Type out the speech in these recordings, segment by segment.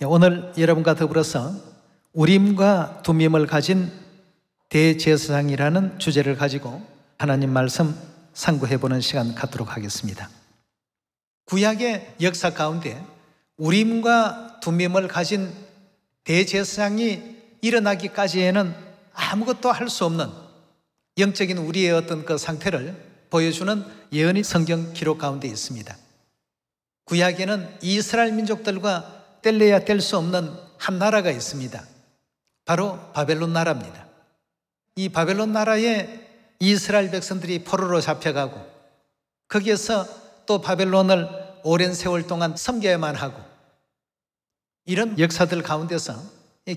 오늘 여러분과 더불어서 우림과 둠밈을 가진 대제사장이라는 주제를 가지고 하나님 말씀 상고해보는 시간 갖도록 하겠습니다. 구약의 역사 가운데 우림과 둠밈을 가진 대제사장이 일어나기까지에는 아무것도 할 수 없는 영적인 우리의 어떤 그 상태를 보여주는 예언이 성경 기록 가운데 있습니다. 구약에는 이스라엘 민족들과 뗄래야 뗄 수 없는 한 나라가 있습니다. 바로 바벨론 나라입니다. 이 바벨론 나라에 이스라엘 백성들이 포로로 잡혀가고 거기에서 또 바벨론을 오랜 세월 동안 섬겨야만 하고 이런 역사들 가운데서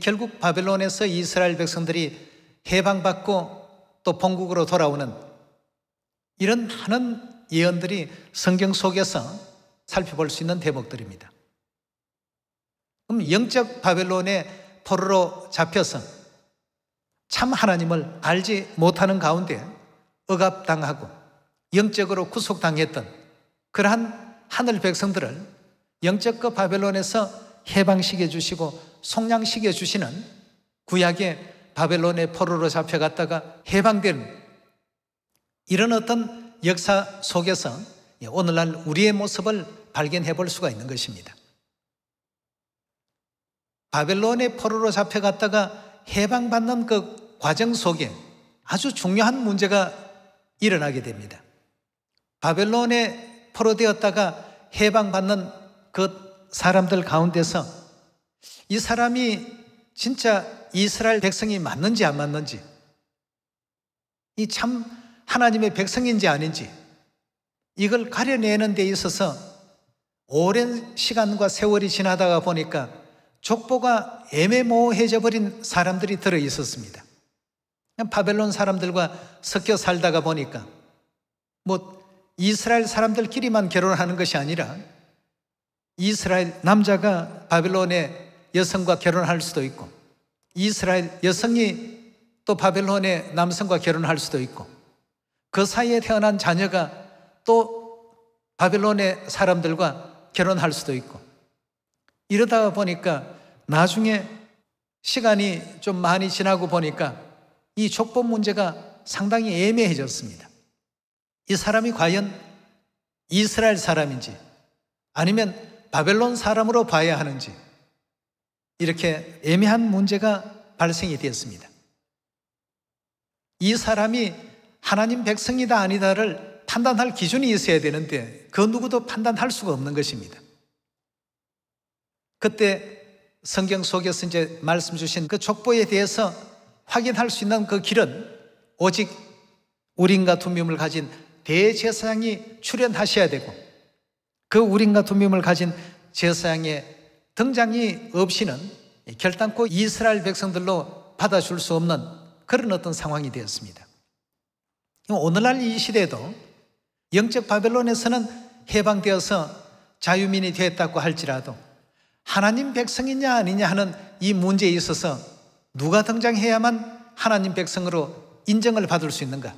결국 바벨론에서 이스라엘 백성들이 해방받고 또 본국으로 돌아오는 이런 많은 예언들이 성경 속에서 살펴볼 수 있는 대목들입니다. 그럼 영적 바벨론의 포로로 잡혀서 참 하나님을 알지 못하는 가운데 억압당하고 영적으로 구속당했던 그러한 하늘 백성들을 영적 그 바벨론에서 해방시켜 주시고 속량시켜 주시는 구약의 바벨론의 포로로 잡혀갔다가 해방된 이런 어떤 역사 속에서 오늘날 우리의 모습을 발견해 볼 수가 있는 것입니다. 바벨론의 포로로 잡혀갔다가 해방받는 그 과정 속에 아주 중요한 문제가 일어나게 됩니다. 바벨론에 포로되었다가 해방받는 그 사람들 가운데서 이 사람이 진짜 이스라엘 백성이 맞는지 안 맞는지, 이 참 하나님의 백성인지 아닌지 이걸 가려내는 데 있어서 오랜 시간과 세월이 지나다가 보니까 족보가 애매모호해져 버린 사람들이 들어 있었습니다. 바벨론 사람들과 섞여 살다가 보니까 이스라엘 사람들끼리만 결혼하는 것이 아니라 이스라엘 남자가 바벨론의 여성과 결혼할 수도 있고 이스라엘 여성이 또 바벨론의 남성과 결혼할 수도 있고 그 사이에 태어난 자녀가 또 바벨론의 사람들과 결혼할 수도 있고 이러다가 보니까 나중에 시간이 좀 많이 지나고 보니까 이 족보 문제가 상당히 애매해졌습니다. 이 사람이 과연 이스라엘 사람인지 아니면 바벨론 사람으로 봐야 하는지 이렇게 애매한 문제가 발생이 되었습니다. 이 사람이 하나님 백성이다 아니다를 판단할 기준이 있어야 되는데 그 누구도 판단할 수가 없는 것입니다. 그때 성경 속에서 이제 말씀 주신 그 족보에 대해서 확인할 수 있는 그 길은 오직 우림과 둠밈을 가진 대제사장이 출현하셔야 되고 그 우림과 둠밈을 가진 제사장의 등장이 없이는 결단코 이스라엘 백성들로 받아줄 수 없는 그런 어떤 상황이 되었습니다. 오늘날 이 시대에도 영적 바벨론에서는 해방되어서 자유민이 되었다고 할지라도 하나님 백성이냐 아니냐 하는 이 문제에 있어서 누가 등장해야만 하나님 백성으로 인정을 받을 수 있는가?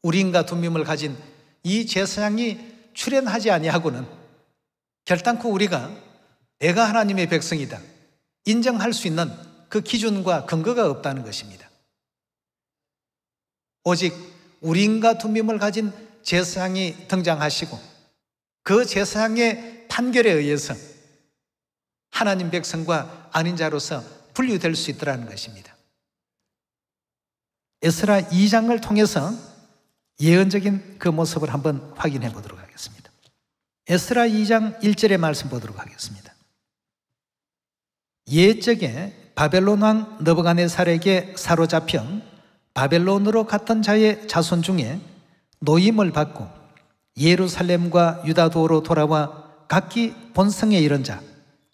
우림과 둠밈을 가진 이 제사장이 출현하지 아니하고는 결단코 우리가 내가 하나님의 백성이다 인정할 수 있는 그 기준과 근거가 없다는 것입니다. 오직 우림과 둠밈을 가진 제사장이 등장하시고 그 제사장의 판결에 의해서 하나님 백성과 아닌 자로서 분류될 수 있더라는 것입니다. 에스라 2장을 통해서 예언적인 그 모습을 한번 확인해 보도록 하겠습니다. 에스라 2장 1절의 말씀 보도록 하겠습니다. 옛적에 바벨론 왕 느부갓네살에게 사로잡혀 바벨론으로 갔던 자의 자손 중에 노임을 받고 예루살렘과 유다도로 돌아와 각기 본성에 이른 자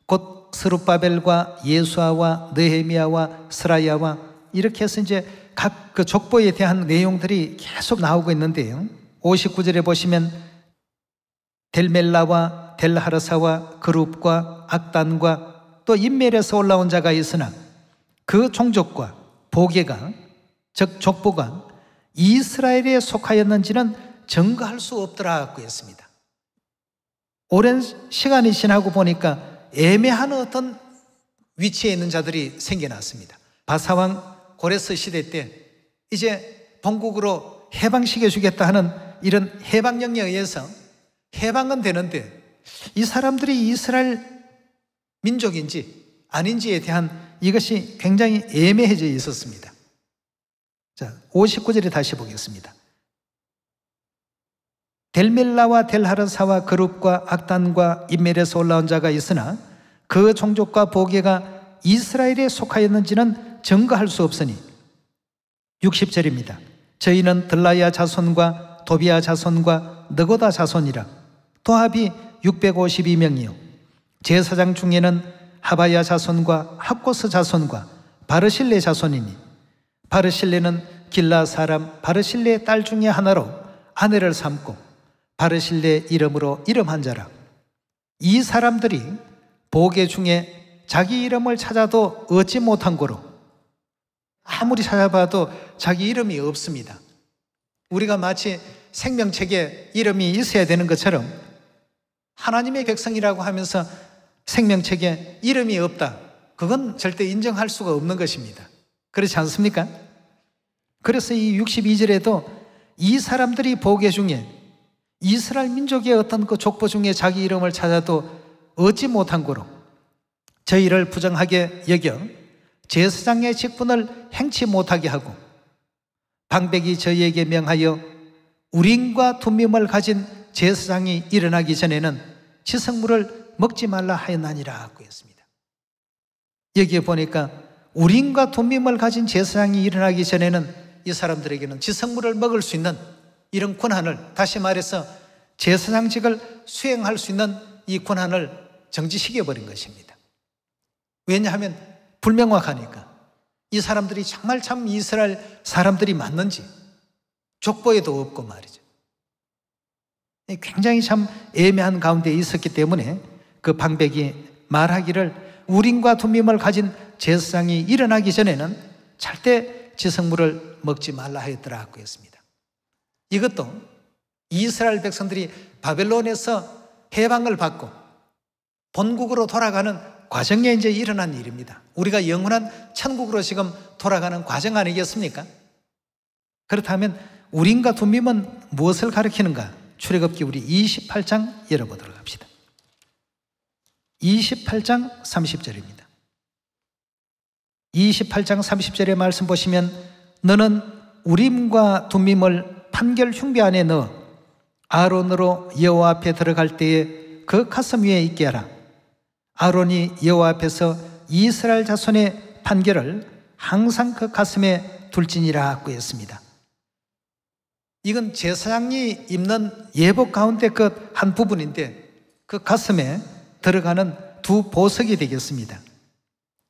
곧 스룹바벨과 예수아와 느헤미야와 스라야와 이렇게 해서 이제 각 그 족보에 대한 내용들이 계속 나오고 있는데요. 59절에 보시면 델멜라와 델하르사와 그룹과 악단과 또 인멜에서 올라온 자가 있으나 그 종족과 보계가 즉 족보가 이스라엘에 속하였는지는 증거할 수 없더라고 했습니다. 오랜 시간이 지나고 보니까 애매한 어떤 위치에 있는 자들이 생겨났습니다. 바사왕 고레스 시대 때 이제 본국으로 해방시켜 주겠다 하는 이런 해방령에 의해서 해방은 되는데 이 사람들이 이스라엘 민족인지 아닌지에 대한 이것이 굉장히 애매해져 있었습니다. 자, 59절에 다시 보겠습니다. 델멜라와 델하르사와 그룹과 악단과 임멜에서 올라온 자가 있으나 그 종족과 보게가 이스라엘에 속하였는지는 증거할 수 없으니 60절입니다. 저희는 들라야 자손과 도비야 자손과 느고다 자손이라. 도합이 652명이요 제사장 중에는 하바야 자손과 학고스 자손과 바르실레 자손이니 바르실레는 길라 사람 바르실레의 딸 중에 하나로 아내를 삼고 바르실레 이름으로 이름한 자라. 이 사람들이 보게 중에 자기 이름을 찾아도 얻지 못한 고로 아무리 찾아봐도 자기 이름이 없습니다. 우리가 마치 생명책에 이름이 있어야 되는 것처럼 하나님의 백성이라고 하면서 생명책에 이름이 없다. 그건 절대 인정할 수가 없는 것입니다. 그렇지 않습니까? 그래서 이 62절에도 이 사람들이 보게 중에 이스라엘 민족의 어떤 그 족보 중에 자기 이름을 찾아도 얻지 못한 고로 저희를 부정하게 여겨 제사장의 직분을 행치 못하게 하고 방백이 저희에게 명하여 우림과 둠밈을 가진 제사장이 일어나기 전에는 지성물을 먹지 말라 하였나니라고 했습니다. 여기에 보니까 우림과 둠밈을 가진 제사장이 일어나기 전에는 이 사람들에게는 지성물을 먹을 수 있는 이런 권한을, 다시 말해서 제사장직을 수행할 수 있는 이 권한을 정지시켜버린 것입니다. 왜냐하면 불명확하니까 이 사람들이 정말 참 이스라엘 사람들이 맞는지 족보에도 없고 말이죠. 굉장히 참 애매한 가운데 있었기 때문에 그 방백이 말하기를 우림과 둠밈을 가진 제사장이 일어나기 전에는 절대 지성물을 먹지 말라 하였더라고 했습니다. 이것도 이스라엘 백성들이 바벨론에서 해방을 받고 본국으로 돌아가는 과정에 이제 일어난 일입니다. 우리가 영원한 천국으로 지금 돌아가는 과정 아니겠습니까? 그렇다면 우림과 둠밈은 무엇을 가리키는가? 출애굽기 우리 28장 열어보도록 합시다. 28장 30절입니다. 28장 30절의 말씀 보시면 너는 우림과 둠밈을 판결 흉배 안에 넣어 아론으로 여호와 앞에 들어갈 때에 그 가슴 위에 있게 하라. 아론이 여호와 앞에서 이스라엘 자손의 판결을 항상 그 가슴에 둘지니라고 했습니다. 이건 제사장이 입는 예복 가운데 그 한 부분인데 그 가슴에 들어가는 두 보석이 되겠습니다.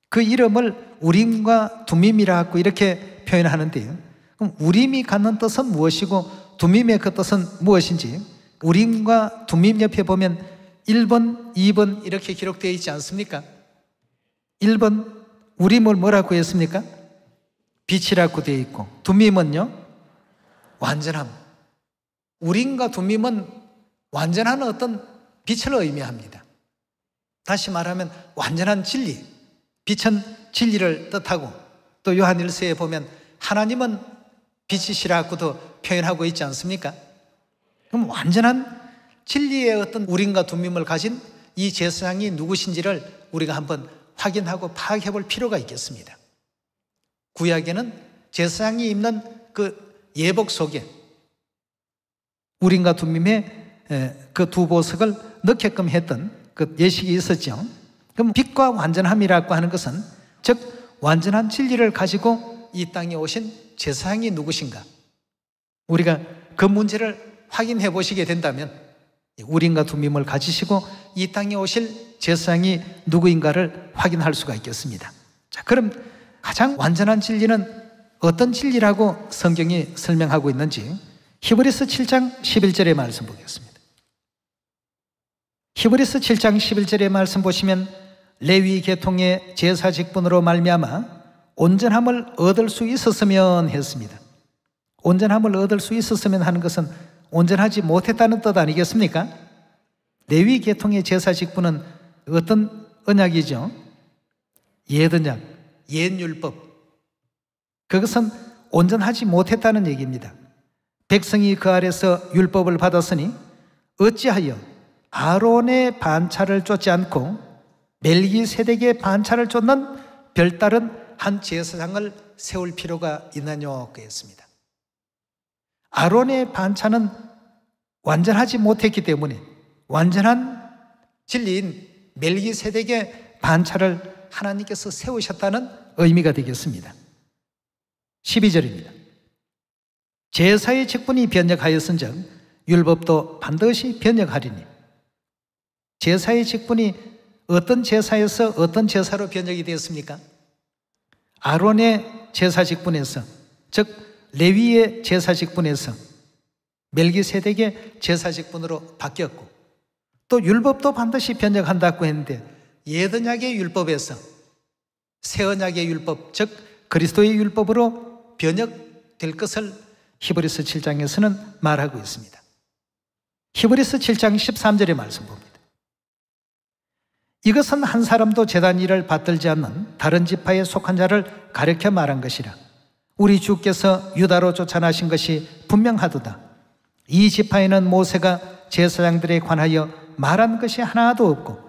그 이름을 우림과 둠밈이라고 이렇게 표현하는데요. 그럼 우림이 갖는 뜻은 무엇이고 둠밈의 그 뜻은 무엇인지 우림과 둠밈 옆에 보면 1번, 2번 이렇게 기록되어 있지 않습니까? 1번 우림을 뭐라고 했습니까? 빛이라고 되어 있고 둠밈은요? 완전함. 우림과 둠밈은 완전한 어떤 빛을 의미합니다. 다시 말하면 완전한 진리, 빛은 진리를 뜻하고 또 요한 1서에 보면 하나님은 빛이시라고도 표현하고 있지 않습니까? 그럼 완전한 진리의 어떤 우림과 둠밈을 가진 이 제사장이 누구신지를 우리가 한번 확인하고 파악해 볼 필요가 있겠습니다. 구약에는 제사장이 입는 그 예복 속에 우림과 둠밈의 그 두 보석을 넣게끔 했던 그 예식이 있었죠. 그럼 빛과 완전함이라고 하는 것은 즉 완전한 진리를 가지고 이 땅에 오신 제사장이 누구신가? 우리가 그 문제를 확인해 보시게 된다면 우림과 둠밈을 가지시고 이 땅에 오실 제사장이 누구인가를 확인할 수가 있겠습니다. 자, 그럼 가장 완전한 진리는 어떤 진리라고 성경이 설명하고 있는지 히브리서 7장 11절의 말씀 보겠습니다. 히브리서 7장 11절의 말씀 보시면 레위 계통의 제사 직분으로 말미암아 온전함을 얻을 수 있었으면 했습니다. 온전함을 얻을 수 있었으면 하는 것은 온전하지 못했다는 뜻 아니겠습니까? 레위 계통의 제사 직분은 어떤 언약이죠. 옛 언약, 옛 율법. 그것은 온전하지 못했다는 얘기입니다. 백성이 그 아래서 율법을 받았으니 어찌하여 아론의 반차를 쫓지 않고 멜기세덱의 반차를 쫓는 별다른 한 제사장을 세울 필요가 있느냐 그랬습니다. 아론의 반차는 완전하지 못했기 때문에 완전한 진리인 멜기세덱의 반차를 하나님께서 세우셨다는 의미가 되겠습니다. 12절입니다. 제사의 직분이 변역하였은즉 율법도 반드시 변역하리니. 제사의 직분이 어떤 제사에서 어떤 제사로 변역이 되었습니까? 아론의 제사 직분에서, 즉 레위의 제사 직분에서 멜기세덱의 제사 직분으로 바뀌었고, 또 율법도 반드시 변역한다고 했는데 옛 언약의 율법에서 새 언약의 율법, 즉 그리스도의 율법으로 변역될 것을 히브리서 7장에서는 말하고 있습니다. 히브리서 7장 13절의 말씀 봅니다. 이것은 한 사람도 제단 일을 받들지 않는 다른 지파에 속한 자를 가르쳐 말한 것이라. 우리 주께서 유다로 쫓아나신 것이 분명하도다. 이 지파에는 모세가 제사장들에 관하여 말한 것이 하나도 없고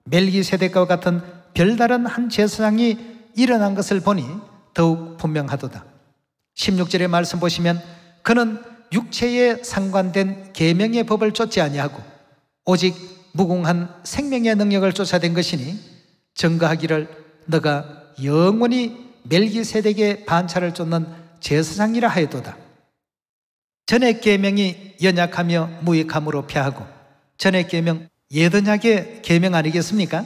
멜기세덱과 같은 별다른 한 제사장이 일어난 것을 보니 더욱 분명하도다. 16절의 말씀 보시면 그는 육체에 상관된 계명의 법을 쫓지 아니하고 오직 무궁한 생명의 능력을 쫓아낸 것이니 증거하기를 너가 영원히 멜기세덱의 반차를 쫓는 제사장이라 하였도다. 전의 계명이 연약하며 무익함으로 폐하고, 전의 계명 옛 언약의 계명 아니겠습니까?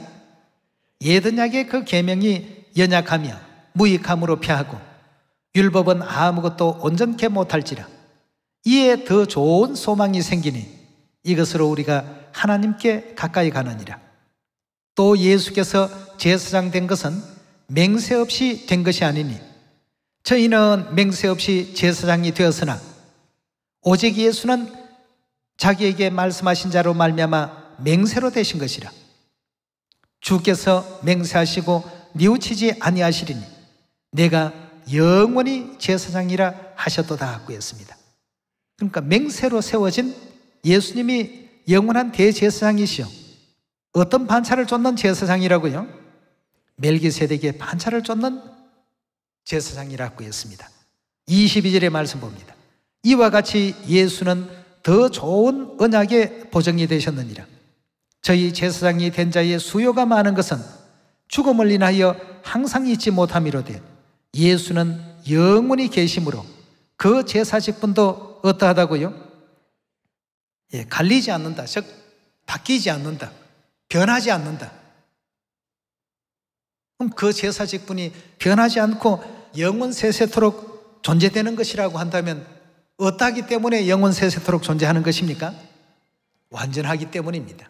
옛 언약의 그 계명이 연약하며 무익함으로 폐하고 율법은 아무것도 온전케 못할지라. 이에 더 좋은 소망이 생기니 이것으로 우리가 하나님께 가까이 가느니라. 또 예수께서 제사장 된 것은 맹세 없이 된 것이 아니니 저희는 맹세 없이 제사장이 되었으나 오직 예수는 자기에게 말씀하신 자로 말미암아 맹세로 되신 것이라. 주께서 맹세하시고 뉘우치지 아니하시리니 내가 영원히 제사장이라 하셨도다 하고 했습니다. 그러니까 맹세로 세워진 예수님이 영원한 대제사장이시오. 어떤 반차를 쫓는 제사장이라고요? 멜기세덱의 반차를 쫓는 제사장이라고 했습니다. 22절의 말씀 봅니다. 이와 같이 예수는 더 좋은 언약의 보정이 되셨느니라. 저희 제사장이 된 자의 수요가 많은 것은 죽음을 인하여 항상 잊지 못함이로되 예수는 영원히 계심으로 그 제사 직분도 어떠하다고요? 갈리지 않는다. 즉 바뀌지 않는다. 변하지 않는다. 그럼 그 제사 직분이 변하지 않고 영원 세세토록 존재되는 것이라고 한다면 어떠하기 때문에 영원 세세토록 존재하는 것입니까? 완전하기 때문입니다.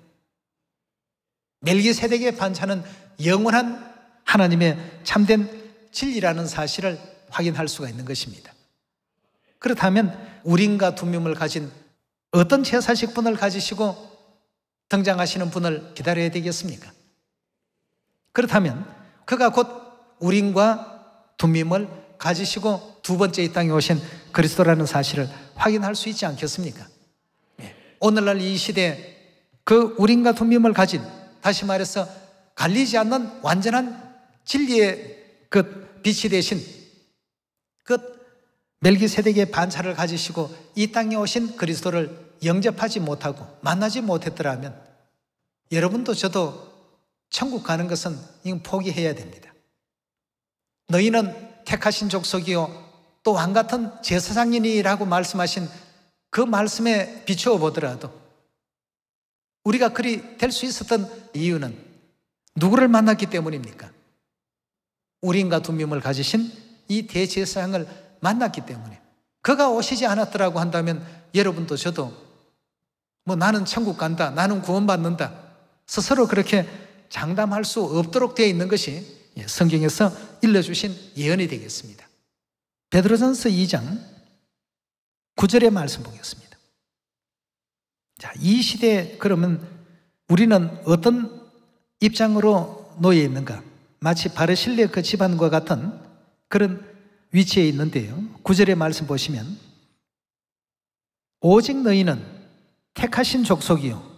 멜기세덱의 반차는 영원한 하나님의 참된 진리라는 사실을 확인할 수가 있는 것입니다. 그렇다면 우림과 둠밈을 가진 어떤 제사 직분을 가지시고 등장하시는 분을 기다려야 되겠습니까? 그렇다면 그가 곧 우림과 둠밈을 가지시고 두 번째 이 땅에 오신 그리스도라는 사실을 확인할 수 있지 않겠습니까? 오늘날 이 시대에 그 우림과 둠밈을 가진, 다시 말해서 갈리지 않는 완전한 진리의 그 빛이 되신 그 멜기세덱의 반차를 가지시고 이 땅에 오신 그리스도를 영접하지 못하고 만나지 못했더라면 여러분도 저도 천국 가는 것은 이건 포기해야 됩니다. 너희는 택하신 족속이요 또 왕같은 제사장이니라고 말씀하신 그 말씀에 비추어 보더라도 우리가 그리 될 수 있었던 이유는 누구를 만났기 때문입니까? 우림과 둠밈을 가지신 이 대제사장을 만났기 때문에. 그가 오시지 않았더라고 한다면 여러분도 저도 나는 천국 간다, 나는 구원받는다 스스로 그렇게 장담할 수 없도록 되어 있는 것이 성경에서 일러주신 예언이 되겠습니다. 베드로전서 2장 9절의 말씀 보겠습니다. 자, 이 시대에 그러면 우리는 어떤 입장으로 놓여 있는가? 마치 바르실레 그 집안과 같은 그런 위치에 있는데요. 9절의 말씀 보시면 오직 너희는 택하신 족속이요.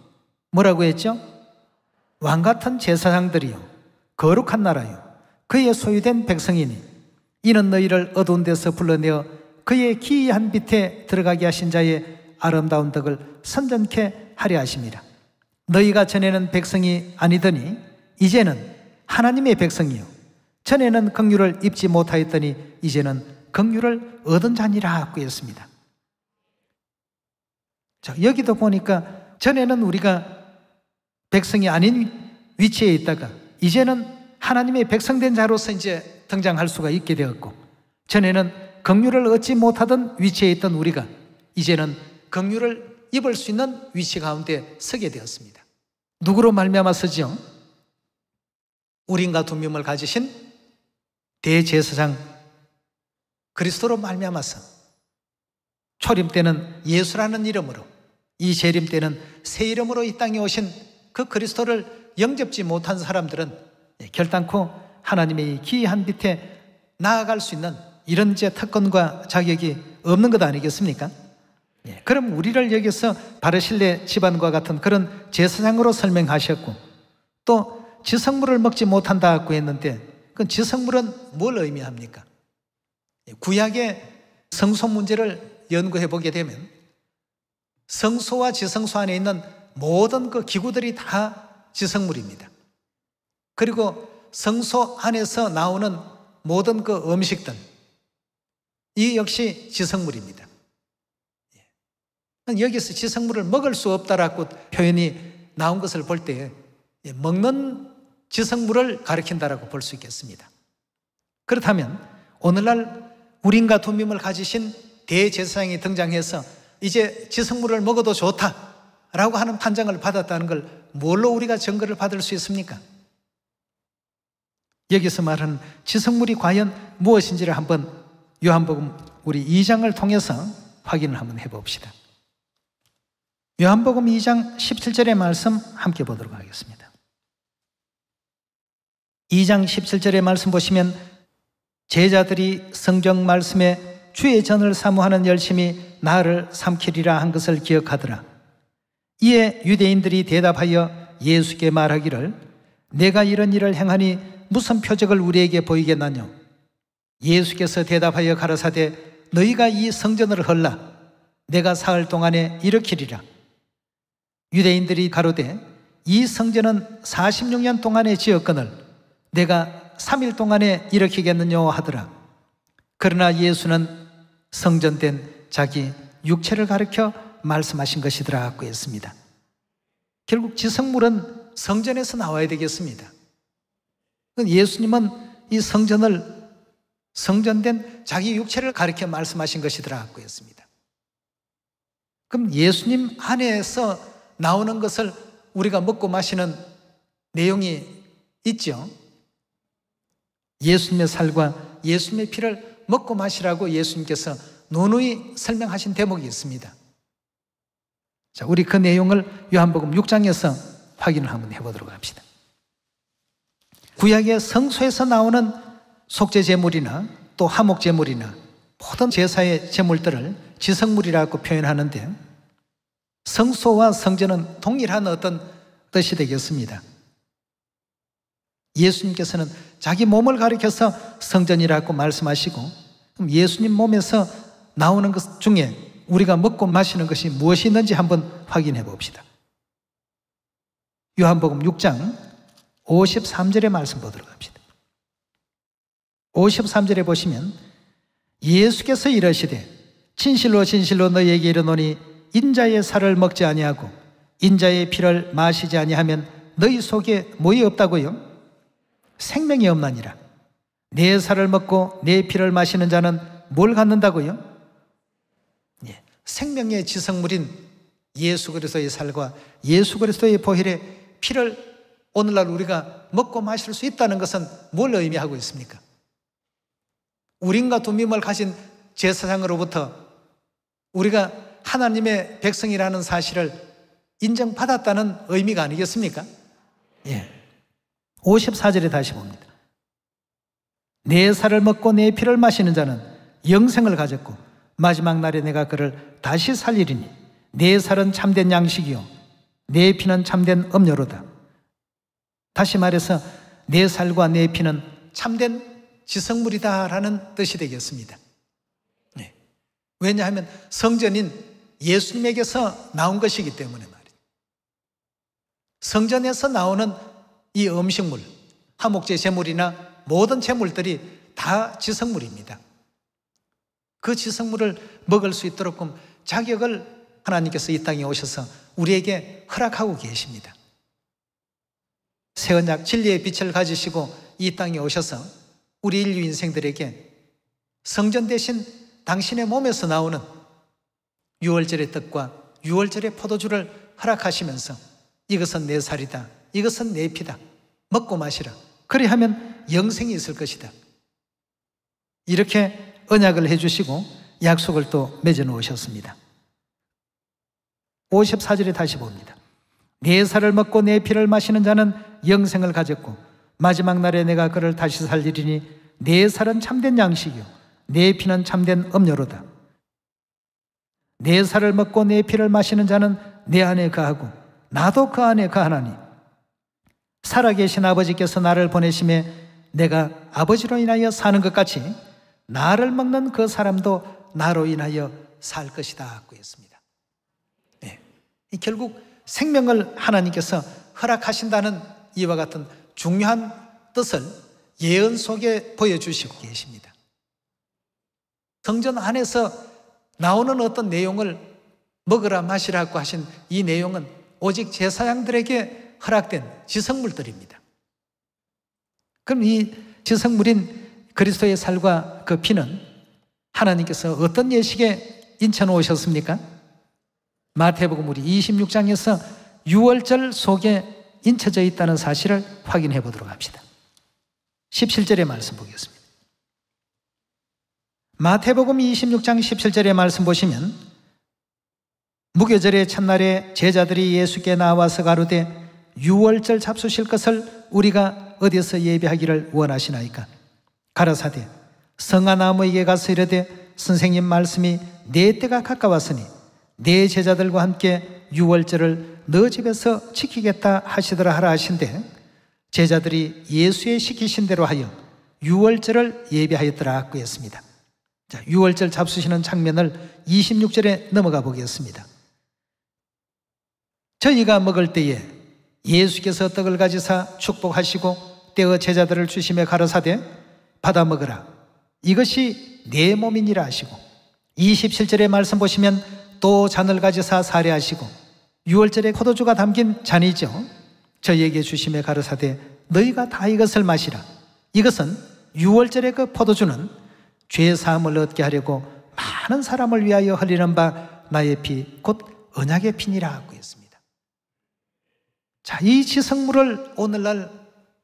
뭐라고 했죠? 왕같은 제사장들이요. 거룩한 나라요. 그의 소유된 백성이니 이는 너희를 어두운 데서 불러내어 그의 기이한 빛에 들어가게 하신 자의 아름다운 덕을 선전케 하려 하심이라. 너희가 전에는 백성이 아니더니 이제는 하나님의 백성이요. 전에는 긍휼을 입지 못하였더니 이제는 긍휼을 얻은 자니라 했습니다. 자, 여기도 보니까 전에는 우리가 백성이 아닌 위치에 있다가 이제는 하나님의 백성된 자로서 이제 등장할 수가 있게 되었고, 전에는 긍휼을 얻지 못하던 위치에 있던 우리가 이제는 긍휼을 입을 수 있는 위치 가운데 서게 되었습니다. 누구로 말미암아서죠? 우린과 두뼘을 가지신 대제사장 그리스도로 말미암아서 초림 때는 예수라는 이름으로, 이 재림 때는 새 이름으로 이 땅에 오신 그 그리스도를 영접지 못한 사람들은 결단코 하나님의 기이한 빛에 나아갈 수 있는 이런 이제 특권과 자격이 없는 것 아니겠습니까? 그럼 우리를 여기서 바르실레 집안과 같은 그런 제사장으로 설명하셨고, 또 지성물을 먹지 못한다고 했는데 그 지성물은 뭘 의미합니까? 구약의 성소 문제를 연구해 보게 되면 성소와 지성소 안에 있는 모든 그 기구들이 다 지성물입니다. 그리고 성소 안에서 나오는 모든 그 음식들, 이 역시 지성물입니다. 여기서 지성물을 먹을 수 없다라고 표현이 나온 것을 볼 때 먹는 지성물을 가리킨다라고 볼 수 있겠습니다. 그렇다면 오늘날 우린과 두뼘을 가지신 대제사장이 등장해서 이제 지성물을 먹어도 좋다라고 하는 판정을 받았다는 걸 뭘로 우리가 증거를 받을 수 있습니까? 여기서 말하는 지성물이 과연 무엇인지를 한번 요한복음 우리 2장을 통해서 확인을 한번 해봅시다. 요한복음 2장 17절의 말씀 함께 보도록 하겠습니다. 2장 17절의 말씀 보시면 제자들이 성경 말씀에 주의 전을 사모하는 열심히 나를 삼키리라 한 것을 기억하더라. 이에 유대인들이 대답하여 예수께 말하기를 내가 이런 일을 행하니 무슨 표적을 우리에게 보이겠나뇨? 예수께서 대답하여 가라사대 너희가 이 성전을 헐라 내가 사흘 동안에 일으키리라. 유대인들이 가로되 이 성전은 46년 동안에 지었거늘 내가 3일 동안에 일으키겠느냐 하더라. 그러나 예수는 성전된 자기 육체를 가리켜 말씀하신 것이더라고 했습니다. 결국 지성물은 성전에서 나와야 되겠습니다. 예수님은 이 성전된 자기 육체를 가리켜 말씀하신 것이더라고 했습니다. 그럼 예수님 안에서 나오는 것을 우리가 먹고 마시는 내용이 있죠. 예수님의 살과 예수님의 피를 먹고 마시라고 예수님께서 누누이 설명하신 대목이 있습니다. 자, 우리 그 내용을 요한복음 6장에서 확인을 한번 해보도록 합시다. 구약의 성소에서 나오는 속죄 제물이나 또 화목 제물이나 모든 제사의 제물들을 지성물이라고 표현하는데 성소와 성전은 동일한 어떤 뜻이 되겠습니다. 예수님께서는 자기 몸을 가리켜서 성전이라고 말씀하시고, 그럼 예수님 몸에서 나오는 것 중에 우리가 먹고 마시는 것이 무엇이 있는지 한번 확인해 봅시다. 요한복음 6장 53절의 말씀 보도록 합시다. 53절에 보시면 예수께서 이르시되 진실로 진실로 너희에게 이르노니 인자의 살을 먹지 아니하고 인자의 피를 마시지 아니하면 너희 속에 뭐이 없다고요? 생명이 없나니라. 내 살을 먹고 내 피를 마시는 자는 뭘 갖는다고요? 생명의 지성물인 예수 그리스도의 살과 예수 그리스도의 보혈의 피를 오늘날 우리가 먹고 마실 수 있다는 것은 뭘 의미하고 있습니까? 우린과 두뼘을 가진 제사장으로부터 우리가 하나님의 백성이라는 사실을 인정받았다는 의미가 아니겠습니까? 54절에 다시 봅니다. 내 살을 먹고 내 피를 마시는 자는 영생을 가졌고 마지막 날에 내가 그를 다시 살리리니 내 살은 참된 양식이요 내 피는 참된 음료로다. 다시 말해서 내 살과 내 피는 참된 지성물이다라는 뜻이 되겠습니다. 네. 왜냐하면 성전인 예수님에게서 나온 것이기 때문에 말이에요. 성전에서 나오는 이 음식물, 화목제 제물이나 모든 제물들이 다 지성물입니다. 그 지성물을 먹을 수 있도록 자격을 하나님께서 이 땅에 오셔서 우리에게 허락하고 계십니다. 새 언약 진리의 빛을 가지시고 이 땅에 오셔서 우리 인류 인생들에게 성전 대신 당신의 몸에서 나오는 유월절의 떡과 유월절의 포도주를 허락하시면서 이것은 내 살이다, 이것은 내 피다, 먹고 마시라. 그리하면 영생이 있을 것이다. 이렇게 언약을 해주시고 약속을 또 맺어 놓으셨습니다. 54절에 다시 봅니다. 내 살을 먹고 내 피를 마시는 자는 영생을 가졌고 마지막 날에 내가 그를 다시 살리리니 내 살은 참된 양식이요 내 피는 참된 음료로다. 내 살을 먹고 내 피를 마시는 자는 내 안에 거하고 나도 그 안에 거하나니 살아계신 아버지께서 나를 보내심에 내가 아버지로 인하여 사는 것 같이 나를 먹는 그 사람도 나로 인하여 살 것이다 하고 했습니다. 네. 결국 생명을 하나님께서 허락하신다는 이와 같은 중요한 뜻을 예언 속에 보여주시고 계십니다. 성전 안에서 나오는 어떤 내용을 먹으라 마시라고 하신 이 내용은 오직 제사장들에게 허락된 지성물들입니다. 그럼 이 지성물인 그리스도의 살과 그 피는 하나님께서 어떤 예식에 인쳐 놓으셨습니까? 마태복음 우리 26장에서 유월절 속에 인쳐져 있다는 사실을 확인해 보도록 합시다. 17절의 말씀 보겠습니다. 마태복음 26장 17절의 말씀 보시면 무교절의 첫날에 제자들이 예수께 나와서 가로되 유월절 잡수실 것을 우리가 어디서 예비하기를 원하시나이까? 가라사대 성화나무에게 가서 이르되 선생님 말씀이 내 때가 가까웠으니 내 제자들과 함께 유월절을 너 집에서 지키겠다 하시더라 하라 하신대 제자들이 예수의 시키신 대로 하여 유월절을 예비하였더라 고 했습니다. 자, 유월절 잡수시는 장면을 26절에 넘어가 보겠습니다. 저희가 먹을 때에 예수께서 떡을 가지사 축복하시고 떼어 제자들을 주심에 가라사대 받아 먹으라 이것이 내 몸이니라 하시고 27절의 말씀 보시면 또 잔을 가지사 사례하시고 유월절에 포도주가 담긴 잔이죠. 저희에게 주심에 가라사대 너희가 다 이것을 마시라. 이것은 유월절의 그 포도주는 죄사함을 얻게 하려고 많은 사람을 위하여 흘리는 바 나의 피 곧 언약의 피니라 하고 했습니다. 자, 이 지성물을 오늘날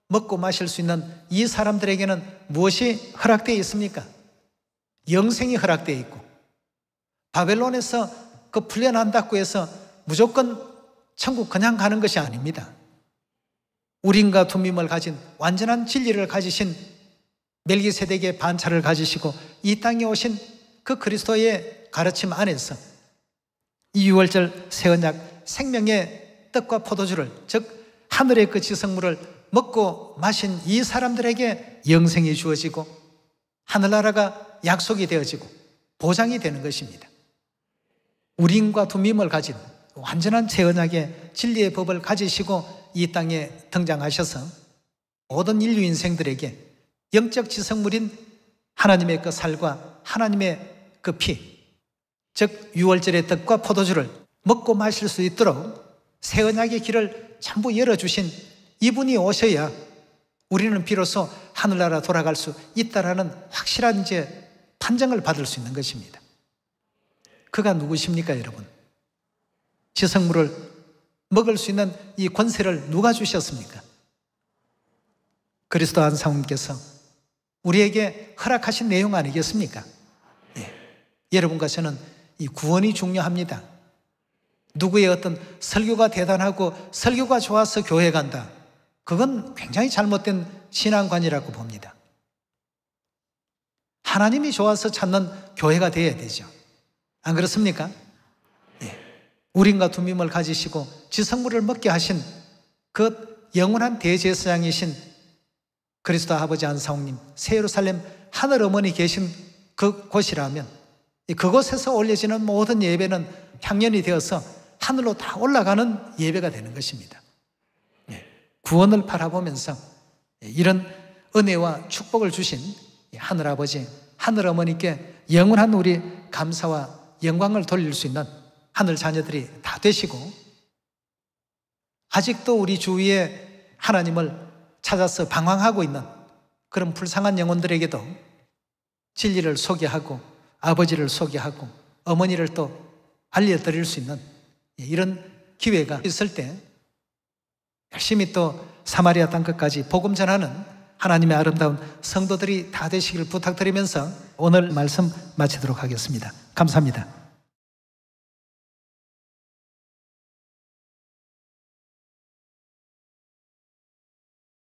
먹고 마실 수 있는 이 사람들에게는 무엇이 허락되어 있습니까? 영생이 허락되어 있고 바벨론에서 그 풀려난다고 해서 무조건 천국 그냥 가는 것이 아닙니다. 우림과 둠밈을 가진 완전한 진리를 가지신 멜기세덱의 반차를 가지시고 이 땅에 오신 그 그리스도의 가르침 안에서 이 유월절 새 언약 생명의 떡과 포도주를 즉 하늘의 그 지성물을 먹고 마신 이 사람들에게 영생이 주어지고 하늘나라가 약속이 되어지고 보장이 되는 것입니다. 우림과 둠밈을 가진 완전한 새 언약의 진리의 법을 가지시고 이 땅에 등장하셔서 모든 인류 인생들에게 영적 지성물인 하나님의 그 살과 하나님의 그 피, 즉 유월절의 떡과 포도주를 먹고 마실 수 있도록 새 언약의 길을 전부 열어주신 이분이 오셔야 우리는 비로소 하늘나라 돌아갈 수 있다라는 확실한 이제 판정을 받을 수 있는 것입니다. 그가 누구십니까, 여러분? 지성물을 먹을 수 있는 이 권세를 누가 주셨습니까? 그리스도 안상훈께서 우리에게 허락하신 내용 아니겠습니까? 네. 여러분과 저는 이 구원이 중요합니다. 누구의 어떤 설교가 대단하고 설교가 좋아서 교회 간다, 그건 굉장히 잘못된 신앙관이라고 봅니다. 하나님이 좋아서 찾는 교회가 되어야 되죠. 안 그렇습니까? 예. 우림과 둠밈을 가지시고 지성물을 먹게 하신 그 영원한 대제사장이신 그리스도 아버지 안사홍님, 새 예루살렘 하늘 어머니 계신 그 곳이라면 그곳에서 올려지는 모든 예배는 향연이 되어서 하늘로 다 올라가는 예배가 되는 것입니다. 구원을 바라보면서 이런 은혜와 축복을 주신 하늘 아버지, 하늘 어머니께 영원한 우리 감사와 영광을 돌릴 수 있는 하늘 자녀들이 다 되시고, 아직도 우리 주위에 하나님을 찾아서 방황하고 있는 그런 불쌍한 영혼들에게도 진리를 소개하고 아버지를 소개하고 어머니를 또 알려드릴 수 있는 이런 기회가 있을 때 열심히 또 사마리아 땅끝까지 복음 전하는 하나님의 아름다운 성도들이 다 되시길 부탁드리면서 오늘 말씀 마치도록 하겠습니다. 감사합니다.